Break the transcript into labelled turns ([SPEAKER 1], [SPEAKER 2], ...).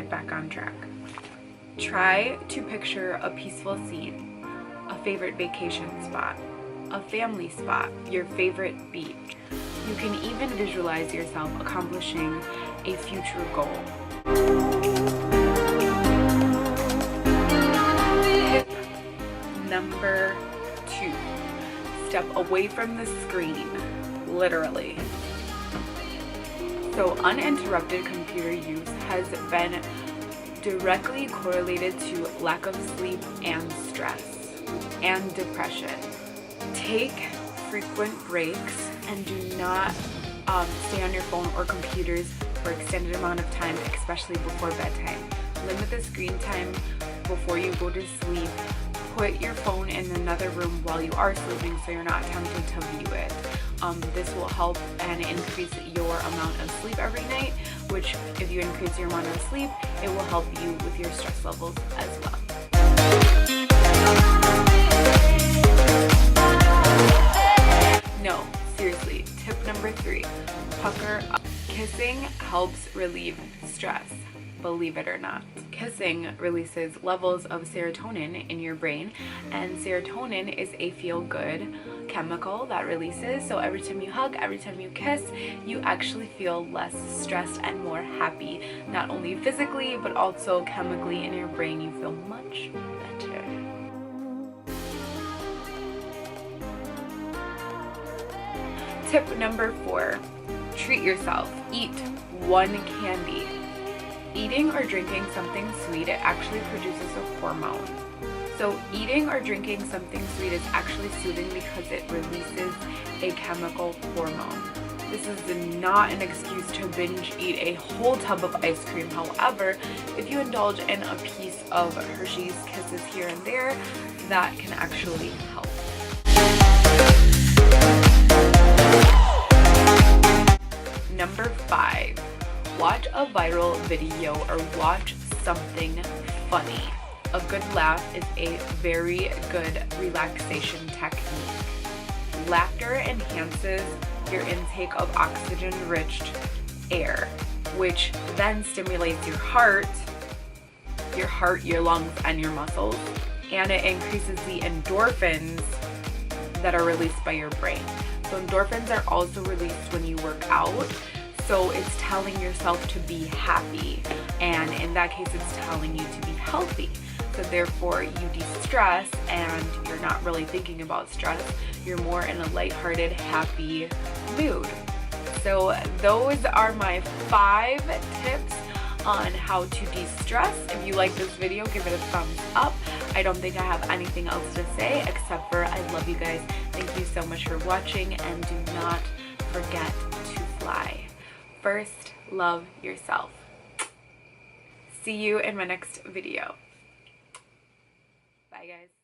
[SPEAKER 1] get back on track. Try to picture a peaceful scene, a favorite vacation spot, a family spot, your favorite beach. You can even visualize yourself accomplishing a future goal. Tip number 2. Step away from the screen, literally. So uninterrupted computer use has been directly correlated to lack of sleep and stress and depression. Take frequent breaks and do not stay on your phone or computers for extended amount of time, especially before bedtime. Limit the screen time before you go to sleep. Put your phone in another room while you are sleeping so you're not tempted to view it. This will help and increase your amount of sleep every night, which if you increase your amount of sleep, it will help you with your stress levels as well. No, seriously, tip number 3, pucker up. Kissing helps relieve stress. Believe it or not. Kissing releases levels of serotonin in your brain, and serotonin is a feel-good chemical that releases. So every time you hug, every time you kiss, you actually feel less stressed and more happy. Not only physically, but also chemically in your brain, you feel much better. Tip number 4, treat yourself. Eat one candy. Eating or drinking something sweet, it actually produces a hormone. So eating or drinking something sweet is actually soothing because it releases a chemical hormone. This is not an excuse to binge eat a whole tub of ice cream. However, if you indulge in a piece of Hershey's Kisses here and there, that can actually help. Number 5. Watch a viral video or watch something funny. A good laugh is a very good relaxation technique. Laughter enhances your intake of oxygen-rich air, which then stimulates your heart, your lungs, and your muscles, and it increases the endorphins that are released by your brain. So endorphins are also released when you work out. So it's telling yourself to be happy, and in that case it's telling you to be healthy. So therefore you de-stress and you're not really thinking about stress. You're more in a lighthearted, happy mood. So those are my 5 tips on how to de-stress. If you like this video, give it a thumbs up. I don't think I have anything else to say except for I love you guys. Thank you so much for watching, and do not forget to fly. First, love yourself. See you in my next video. Bye, guys.